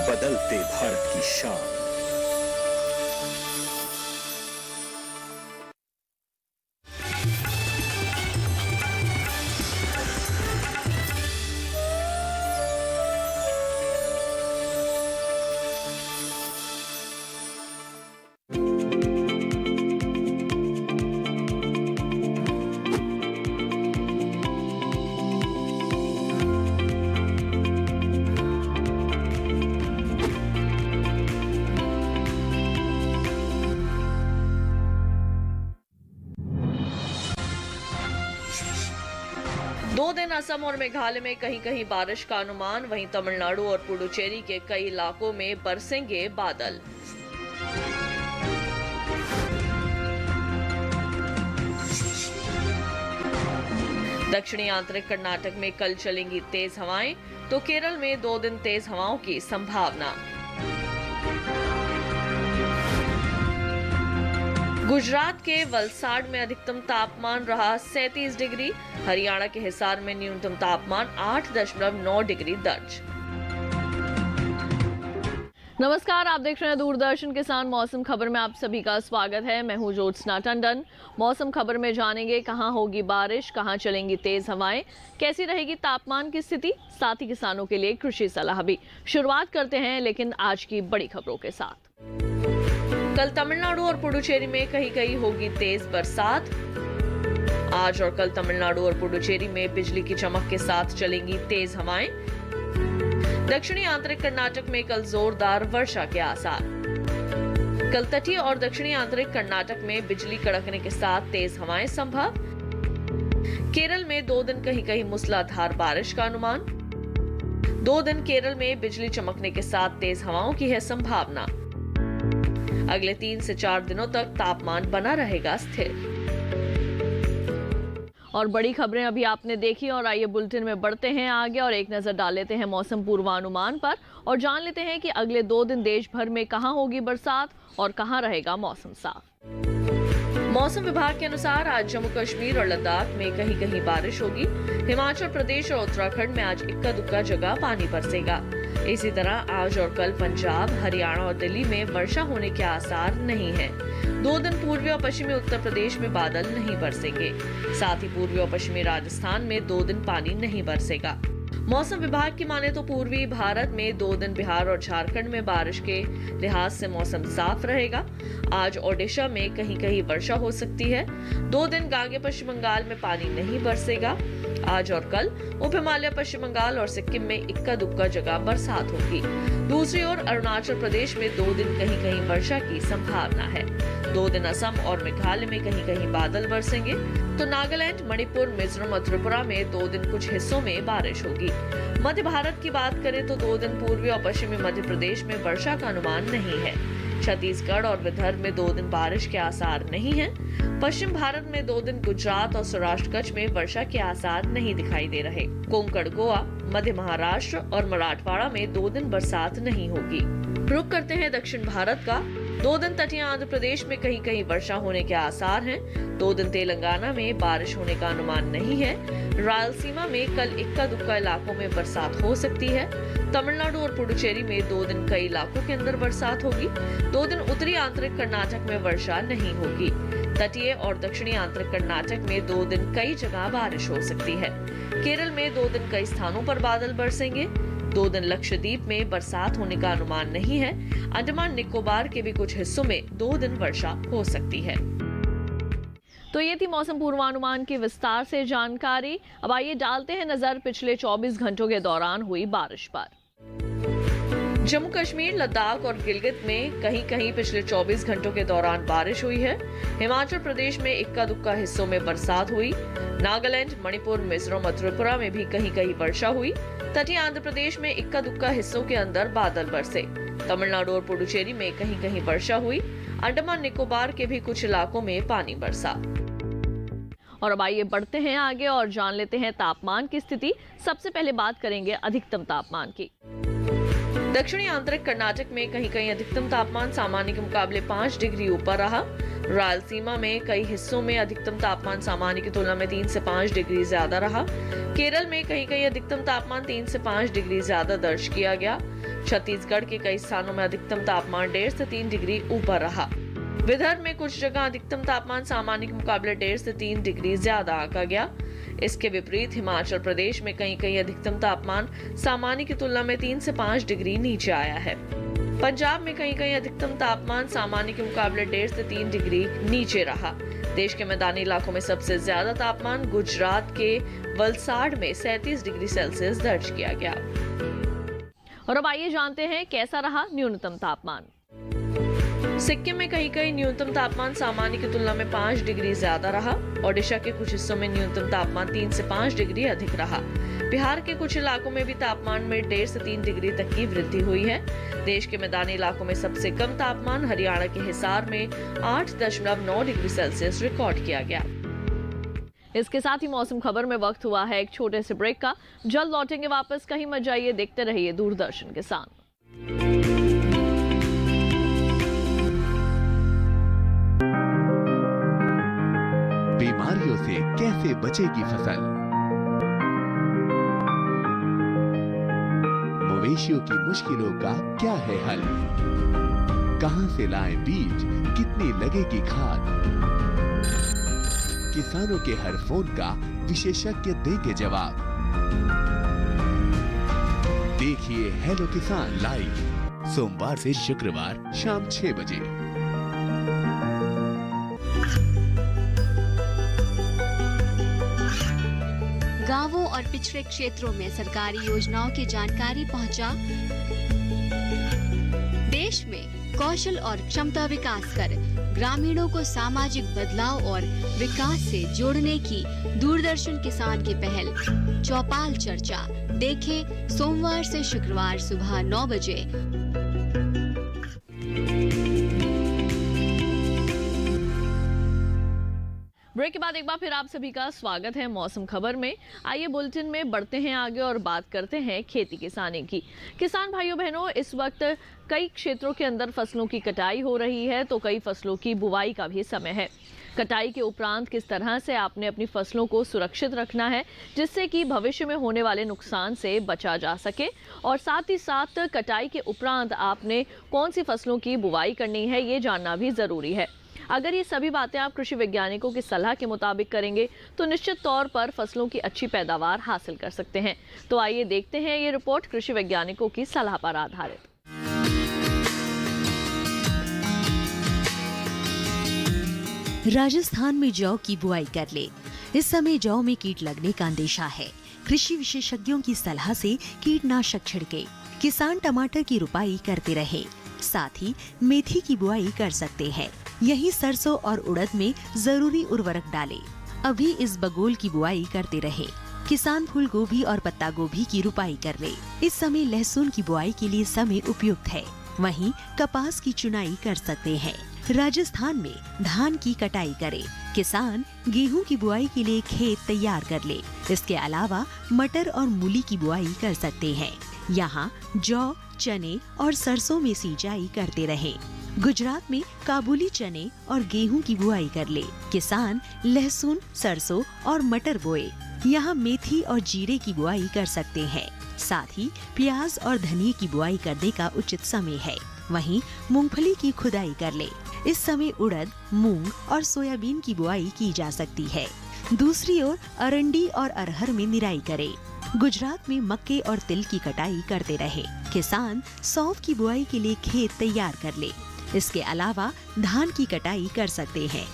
बदलते भारत की शान। दो दिन असम और मेघालय में कहीं कहीं बारिश का अनुमान, वहीं तमिलनाडु और पुडुचेरी के कई इलाकों में बरसेंगे बादल। दक्षिणी आंतरिक कर्नाटक में कल चलेंगी तेज हवाएं, तो केरल में 2 दिन तेज हवाओं की संभावना। गुजरात के वलसाड में अधिकतम तापमान रहा 37 डिग्री, हरियाणा के हिसार में न्यूनतम तापमान 8.9 डिग्री दर्ज। नमस्कार, आप देख रहे हैं दूरदर्शन किसान मौसम खबर में आप सभी का स्वागत है। मैं हूं ज्योत्सना टंडन। मौसम खबर में जानेंगे कहां होगी बारिश, कहां चलेंगी तेज हवाएं, कैसी रहेगी तापमान की स्थिति, साथ ही किसानों के लिए कृषि सलाह भी। शुरुआत करते हैं लेकिन आज की बड़ी खबरों के साथ। कल तमिलनाडु और पुडुचेरी में कहीं कहीं होगी तेज बरसात। आज और कल तमिलनाडु और पुडुचेरी में बिजली की चमक के साथ चलेंगी तेज हवाएं। दक्षिणी आंतरिक कर्नाटक में कल जोरदार वर्षा के आसार। कल तटीय और दक्षिणी आंतरिक कर्नाटक में बिजली कड़कने के साथ तेज हवाएं संभव। केरल में 2 दिन कहीं कहीं मूसलाधार बारिश का अनुमान। 2 दिन केरल में बिजली चमकने के साथ तेज हवाओं की है संभावना। अगले 3 से 4 दिनों तक तापमान बना रहेगा स्थिर। और बड़ी खबरें अभी आपने देखी, और आइए बुलेटिन में बढ़ते हैं आगे और एक नजर डाल लेते हैं मौसम पूर्वानुमान पर और जान लेते हैं कि अगले 2 दिन देश भर में कहां होगी बरसात और कहां रहेगा मौसम साफ। मौसम विभाग के अनुसार आज जम्मू कश्मीर और लद्दाख में कहीं कहीं बारिश होगी। हिमाचल प्रदेश और उत्तराखंड में आज इक्का दुक्का जगह पानी बरसेगा। इसी तरह आज और कल पंजाब, हरियाणा और दिल्ली में वर्षा होने के आसार नहीं है। 2 दिन पूर्वी और पश्चिमी उत्तर प्रदेश में बादल नहीं बरसेंगे। साथ ही पूर्वी और पश्चिमी राजस्थान में 2 दिन पानी नहीं बरसेगा। मौसम विभाग की माने तो पूर्वी भारत में 2 दिन बिहार और झारखंड में बारिश के लिहाज से मौसम साफ रहेगा। आज ओडिशा में कहीं कहीं वर्षा हो सकती है। 2 दिन गांगे पश्चिम बंगाल में पानी नहीं बरसेगा। आज और कल उप हिमालय पश्चिम बंगाल और सिक्किम में इक्का दुक्का जगह बरसात होगी। दूसरी ओर अरुणाचल प्रदेश में 2 दिन कहीं कहीं वर्षा की संभावना है। 2 दिन असम और मेघालय में कहीं कहीं बादल बरसेंगे, तो नागालैंड, मणिपुर, मिजोरम और त्रिपुरा में 2 दिन कुछ हिस्सों में बारिश होगी। मध्य भारत की बात करें तो 2 दिन पूर्वी और पश्चिमी मध्य प्रदेश में वर्षा का अनुमान नहीं है। छत्तीसगढ़ और विदर्भ में 2 दिन बारिश के आसार नहीं है। पश्चिम भारत में 2 दिन गुजरात और सौराष्ट्र कच्छ में वर्षा के आसार नहीं दिखाई दे रहे। कोंकण, गोवा, मध्य महाराष्ट्र और मराठवाड़ा में 2 दिन बरसात नहीं होगी। रुक करते हैं दक्षिण भारत का। 2 दिन तटीय आंध्र प्रदेश में कहीं कहीं वर्षा होने के आसार हैं। 2 दिन तेलंगाना में बारिश होने का अनुमान नहीं है। रायलसीमा में कल इक्का दुक्का इलाकों में बरसात हो सकती है। तमिलनाडु और पुडुचेरी में 2 दिन कई इलाकों के अंदर बरसात होगी। 2 दिन उत्तरी आंतरिक कर्नाटक में वर्षा नहीं होगी। तटीय और दक्षिणी आंतरिक कर्नाटक में 2 दिन कई जगह बारिश हो सकती है। केरल में 2 दिन कई स्थानों पर बादल बरसेंगे। 2 दिन लक्षद्वीप में बरसात होने का अनुमान नहीं है। अंडमान निकोबार के भी कुछ हिस्सों में 2 दिन वर्षा हो सकती है। तो ये थी मौसम पूर्वानुमान की विस्तार से जानकारी। अब आइए डालते हैं नजर पिछले 24 घंटों के दौरान हुई बारिश पर। जम्मू कश्मीर, लद्दाख और गिलगित में कहीं कहीं पिछले 24 घंटों के दौरान बारिश हुई है। हिमाचल प्रदेश में इक्का दुक्का हिस्सों में बरसात हुई। नागालैंड, मणिपुर, मिजोरम और त्रिपुरा में भी कहीं कहीं वर्षा हुई। तटीय आंध्र प्रदेश में इक्का दुक्का हिस्सों के अंदर बादल बरसे। तमिलनाडु और पुडुचेरी में कहीं कहीं वर्षा हुई। अंडमान निकोबार के भी कुछ इलाकों में पानी बरसा। और अब आइए बढ़ते हैं आगे और जान लेते हैं तापमान की स्थिति। सबसे पहले बात करेंगे अधिकतम तापमान की। दक्षिणी आंतरिक कर्नाटक में कहीं कहीं अधिकतम तापमान सामान्य के मुकाबले 5 डिग्री ऊपर रहा। रायलसीमा में कई हिस्सों में अधिकतम तापमान सामान्य की तुलना में 3 से 5 डिग्री ज्यादा रहा। केरल में कहीं कहीं अधिकतम तापमान 3 से 5 डिग्री ज्यादा दर्ज किया गया। छत्तीसगढ़ के कई स्थानों में अधिकतम तापमान 1.5 से 3 डिग्री ऊपर रहा। विदर्भ में कुछ जगह अधिकतम तापमान सामान्य के मुकाबले 1.5 से 3 डिग्री ज्यादा आंका गया। इसके विपरीत हिमाचल प्रदेश में कहीं कहीं अधिकतम तापमान सामान्य की तुलना में 3 से 5 डिग्री नीचे आया है। पंजाब में कहीं कहीं अधिकतम तापमान सामान्य के मुकाबले 1.5 से 3 डिग्री नीचे रहा। देश के मैदानी इलाकों में सबसे ज्यादा तापमान गुजरात के वलसाड़ में 37 डिग्री सेल्सियस दर्ज किया गया। और अब आइए जानते हैं कैसा रहा न्यूनतम तापमान। सिक्किम में कहीं कहीं न्यूनतम तापमान सामान्य की तुलना में 5 डिग्री ज्यादा रहा। ओडिशा के कुछ हिस्सों में न्यूनतम तापमान 3 से 5 डिग्री अधिक रहा। बिहार के कुछ इलाकों में भी तापमान में 1.5 से 3 डिग्री तक की वृद्धि हुई है। देश के मैदानी इलाकों में सबसे कम तापमान हरियाणा के हिसार में 8.9 डिग्री सेल्सियस रिकॉर्ड किया गया। इसके साथ ही मौसम खबर में वक्त हुआ है एक छोटे से ब्रेक का। जल्द लौटेंगे वापस, कहीं मत जाइए, देखते रहिए दूरदर्शन किसान। बीमारियों से कैसे बचेगी फसल? मवेशियों की मुश्किलों का क्या है हल? कहां से लाएं बीज, कितनी लगेगी खाद? किसानों के हर फोन का विशेषज्ञ देंगे जवाब। देखिए हेलो किसान लाइव सोमवार से शुक्रवार शाम 6 बजे। गांवों और पिछड़े क्षेत्रों में सरकारी योजनाओं की जानकारी पहुंचा। देश में कौशल और क्षमता विकास कर ग्रामीणों को सामाजिक बदलाव और विकास से जोड़ने की दूरदर्शन किसान की पहल चौपाल चर्चा देखें सोमवार से शुक्रवार सुबह 9 बजे। ब्रेक के बाद एक बार फिर आप सभी का स्वागत है मौसम खबर में। आइए बुलेटिन में बढ़ते हैं आगे और बात करते हैं खेती किसानी की। किसान भाइयों बहनों, इस वक्त कई क्षेत्रों के अंदर फसलों की कटाई हो रही है तो कई फसलों की बुवाई का भी समय है। कटाई के उपरांत किस तरह से आपने अपनी फसलों को सुरक्षित रखना है जिससे कि भविष्य में होने वाले नुकसान से बचा जा सके, और साथ ही साथ कटाई के उपरांत आपने कौन सी फसलों की बुवाई करनी है ये जानना भी ज़रूरी है। अगर ये सभी बातें आप कृषि वैज्ञानिकों की सलाह के मुताबिक करेंगे तो निश्चित तौर पर फसलों की अच्छी पैदावार हासिल कर सकते हैं। तो आइए देखते हैं ये रिपोर्ट कृषि वैज्ञानिकों की सलाह पर आधारित। राजस्थान में जौ की बुआई कर ले। इस समय जौ में कीट लगने का अंदेशा है। कृषि विशेषज्ञों की सलाह से कीटनाशक छिड़के। किसान टमाटर की रुपाई करते रहे, साथ ही मेथी की बुआई कर सकते हैं। यही सरसों और उड़द में जरूरी उर्वरक डालें। अभी इस बगोल की बुआई करते रहे। किसान फूल गोभी और पत्ता गोभी की रुपाई कर ले। इस समय लहसुन की बुआई के लिए समय उपयुक्त है। वहीं कपास की चुनाई कर सकते हैं। राजस्थान में धान की कटाई करे। किसान गेहूं की बुआई के लिए खेत तैयार कर ले। इसके अलावा मटर और मूली की बुआई कर सकते हैं। यहाँ जौ, चने और सरसों में सिंचाई करते रहे। गुजरात में काबुली चने और गेहूं की बुआई कर ले। किसान लहसुन, सरसों और मटर बोए। यहाँ मेथी और जीरे की बुआई कर सकते हैं। साथ ही प्याज और धनिया की बुआई करने का उचित समय है। वहीं मूंगफली की खुदाई कर ले। इस समय उड़द, मूंग और सोयाबीन की बुआई की जा सकती है। दूसरी ओर अरंडी और अरहर में निराई करे। गुजरात में मक्के और तिल की कटाई करते रहे। किसान सौंफ की बुआई के लिए खेत तैयार कर ले। इसके अलावा धान की कटाई कर सकते हैं।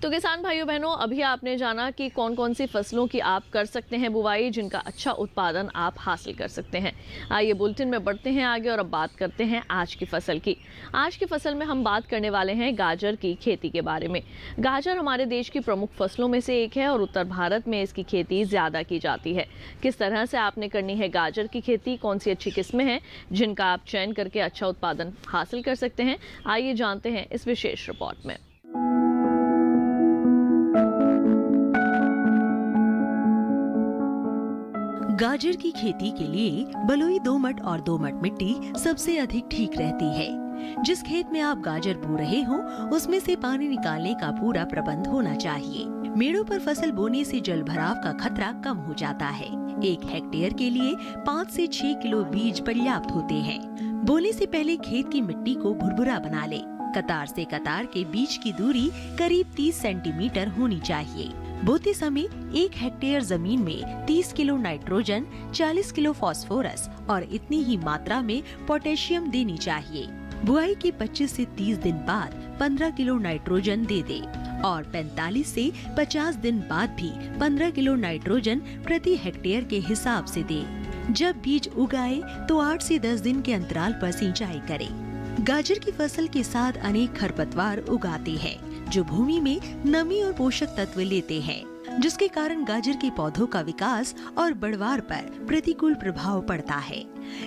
तो किसान भाइयों बहनों, अभी आपने जाना कि कौन कौन सी फसलों की आप कर सकते हैं बुवाई जिनका अच्छा उत्पादन आप हासिल कर सकते हैं। आइए बुलेटिन में बढ़ते हैं आगे और अब बात करते हैं आज की फसल की। आज की फसल में हम बात करने वाले हैं गाजर की खेती के बारे में। गाजर हमारे देश की प्रमुख फसलों में से एक है और उत्तर भारत में इसकी खेती ज़्यादा की जाती है। किस तरह से आपने करनी है गाजर की खेती, कौन सी अच्छी किस्में हैं जिनका आप चयन करके अच्छा उत्पादन हासिल कर सकते हैं, आइए जानते हैं इस विशेष रिपोर्ट में। गाजर की खेती के लिए बलुई दोमट और दोमट मिट्टी सबसे अधिक ठीक रहती है। जिस खेत में आप गाजर बो रहे हो उसमें से पानी निकालने का पूरा प्रबंध होना चाहिए। मेड़ों पर फसल बोने से जल भराव का खतरा कम हो जाता है। 1 हेक्टेयर के लिए 5 से 6 किलो बीज पर्याप्त होते हैं। बोने से पहले खेत की मिट्टी को भुरभुरा बना ले। कतार से कतार के बीच की दूरी करीब 30 सेंटीमीटर होनी चाहिए। बोते समय 1 हेक्टेयर जमीन में 30 किलो नाइट्रोजन, 40 किलो फास्फोरस और इतनी ही मात्रा में पोटेशियम देनी चाहिए। बुआई के 25 से 30 दिन बाद 15 किलो नाइट्रोजन दे दे और 45 से 50 दिन बाद भी 15 किलो नाइट्रोजन प्रति हेक्टेयर के हिसाब से दे। जब बीज उगाए तो 8 से 10 दिन के अंतराल पर सिंचाई करें। गाजर की फसल के साथ अनेक खरपतवार उगाते हैं जो भूमि में नमी और पोषक तत्व लेते हैं, जिसके कारण गाजर के पौधों का विकास और बढ़वार पर प्रतिकूल प्रभाव पड़ता है।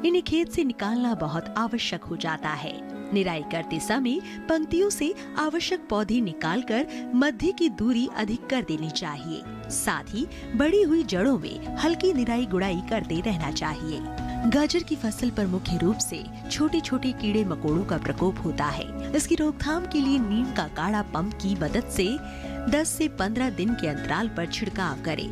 इन्हें खेत से निकालना बहुत आवश्यक हो जाता है। निराई करते समय पंक्तियों से आवश्यक पौधे निकालकर मध्य की दूरी अधिक कर देनी चाहिए। साथ ही बढ़ी हुई जड़ों में हल्की निराई गुड़ाई करते रहना चाहिए। गाजर की फसल पर मुख्य रूप से छोटे छोटे कीड़े मकोड़ों का प्रकोप होता है। इसकी रोकथाम के लिए नीम का काढ़ा पंप की मदद से 10 से 15 दिन के अंतराल पर छिड़काव करें।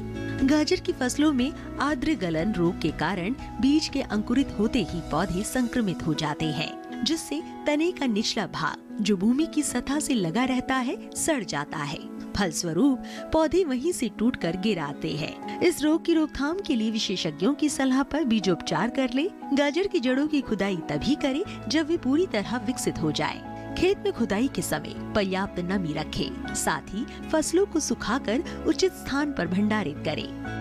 गाजर की फसलों में आर्द्र गलन रोग के कारण बीज के अंकुरित होते ही पौधे संक्रमित हो जाते हैं, जिससे तने का निचला भाग जो भूमि की सतह से लगा रहता है सड़ जाता है। फलस्वरूप पौधे वहीं से टूटकर गिर आते हैं। इस रोग की रोकथाम के लिए विशेषज्ञों की सलाह पर बीजोपचार कर ले। गाजर की जड़ों की खुदाई तभी करें जब वे पूरी तरह विकसित हो जाए। खेत में खुदाई के समय पर्याप्त नमी रखें। साथ ही फसलों को सुखाकर उचित स्थान पर भंडारित करें।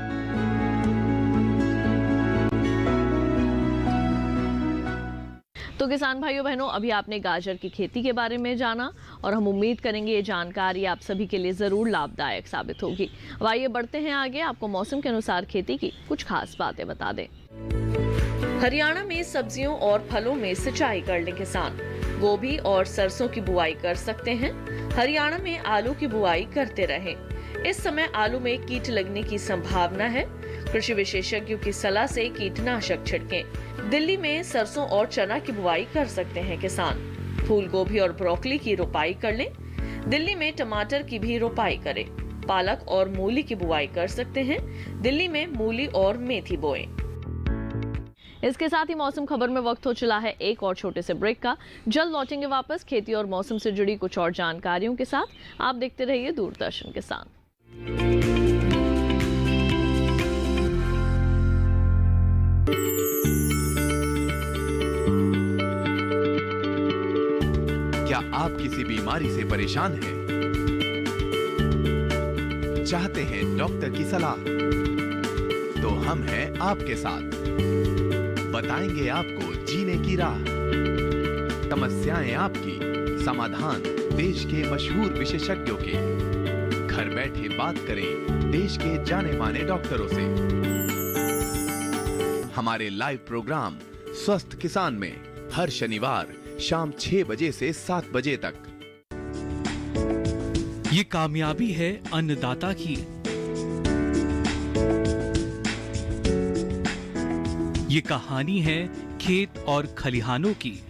तो किसान भाइयों बहनों, अभी आपने गाजर की खेती के बारे में जाना और हम उम्मीद करेंगे ये जानकारी आप सभी के लिए ज़रूर लाभदायक साबित होगी। अब आइए बढ़ते हैं आगे, आपको मौसम के अनुसार खेती की कुछ खास बातें बता दें। हरियाणा में सब्जियों और फलों में सिंचाई कर ले किसान। गोभी और सरसों की बुआई कर सकते हैं। हरियाणा में आलू की बुआई करते रहें। इस समय आलू में कीट लगने की संभावना है। कृषि विशेषज्ञों की सलाह से कीटनाशक छिड़कें। दिल्ली में सरसों और चना की बुआई कर सकते हैं किसान। फूल गोभी और ब्रोकली की रोपाई कर लें। दिल्ली में टमाटर की भी रोपाई करें। पालक और मूली की बुआई कर सकते हैं। दिल्ली में मूली और मेथी बोएं। इसके साथ ही मौसम खबर में वक्त हो चला है एक और छोटे से ब्रेक का। जल्द लौटेंगे वापस खेती और मौसम से जुड़ी कुछ और जानकारियों के साथ। आप देखते रहिए दूरदर्शन किसान। क्या आप किसी बीमारी से परेशान हैं? चाहते हैं डॉक्टर की सलाह? तो हम हैं आपके साथ। बताएंगे आपको जीने की राह। समस्याएं आपकी, समाधान देश के मशहूर विशेषज्ञों के। घर बैठे बात करें देश के जाने माने डॉक्टरों से। हमारे लाइव प्रोग्राम स्वस्थ किसान में हर शनिवार शाम 6 बजे से 7 बजे तक। ये कामयाबी है अन्नदाता की। ये कहानी है खेत और खलिहानों की।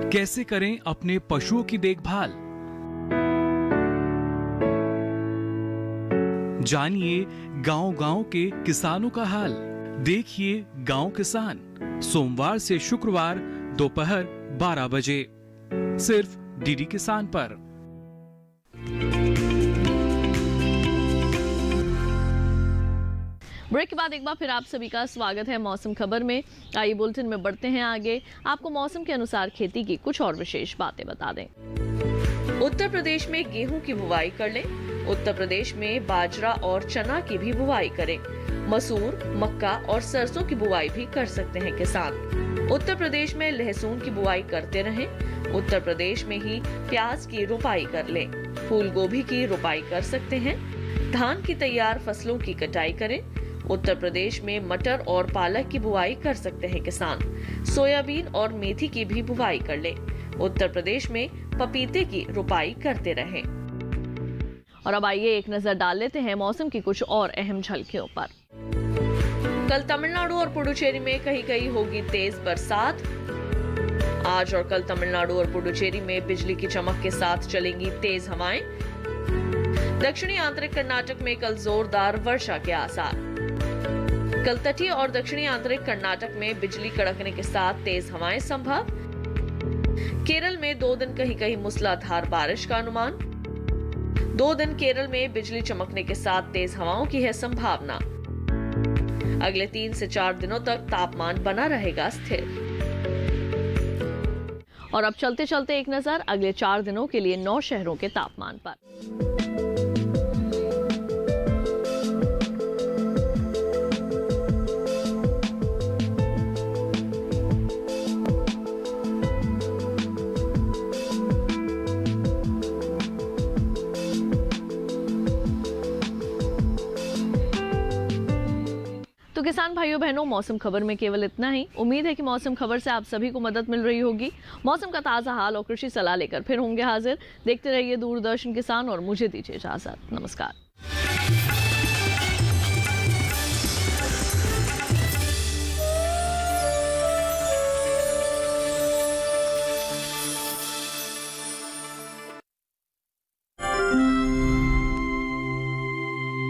कैसे करें अपने पशुओं की देखभाल, जानिए गांव-गांव के किसानों का हाल। देखिए गांव किसान सोमवार से शुक्रवार दोपहर 12 बजे सिर्फ डीडी किसान पर। ब्रेक के बाद एक बार फिर आप सभी का स्वागत है मौसम खबर में। आइए बुलेटिन में बढ़ते हैं आगे, आपको मौसम के अनुसार खेती की कुछ और विशेष बातें बता दें। उत्तर प्रदेश में गेहूं की बुवाई कर लें। उत्तर प्रदेश में बाजरा और चना की भी बुवाई करें। मसूर, मक्का और सरसों की बुवाई भी कर सकते हैं किसान। उत्तर प्रदेश में लहसुन की बुआई करते रहें। उत्तर प्रदेश में ही प्याज की रोपाई कर लें। फूल गोभी की रोपाई कर सकते हैं। धान की तैयार फसलों की कटाई करें। उत्तर प्रदेश में मटर और पालक की बुआई कर सकते हैं किसान। सोयाबीन और मेथी की भी बुआई कर लें। उत्तर प्रदेश में पपीते की रोपाई करते रहें। और अब आइए एक नजर डाल लेते हैं मौसम की कुछ और अहम झलकियों पर। कल तमिलनाडु और पुडुचेरी में कहीं-कहीं होगी तेज बरसात। आज और कल तमिलनाडु और पुडुचेरी में बिजली की चमक के साथ चलेंगी तेज हवाएं। दक्षिणी आंतरिक कर्नाटक में कल जोरदार वर्षा के आसार। कल तटीय और दक्षिणी आंतरिक कर्नाटक में बिजली कड़कने के साथ तेज हवाएं संभव। केरल में 2 दिन कहीं कहीं मूसलाधार बारिश का अनुमान। 2 दिन केरल में बिजली चमकने के साथ तेज हवाओं की है संभावना। अगले 3 से 4 दिनों तक तापमान बना रहेगा स्थिर। और अब चलते चलते एक नजर अगले 4 दिनों के लिए 9 शहरों के तापमान पर। तो किसान भाइयों बहनों, मौसम खबर में केवल इतना ही। उम्मीद है कि मौसम खबर से आप सभी को मदद मिल रही होगी। मौसम का ताजा हाल और कृषि सलाह लेकर फिर होंगे हाजिर। देखते रहिए दूरदर्शन किसान और मुझे दीजिए इजाजत। नमस्कार।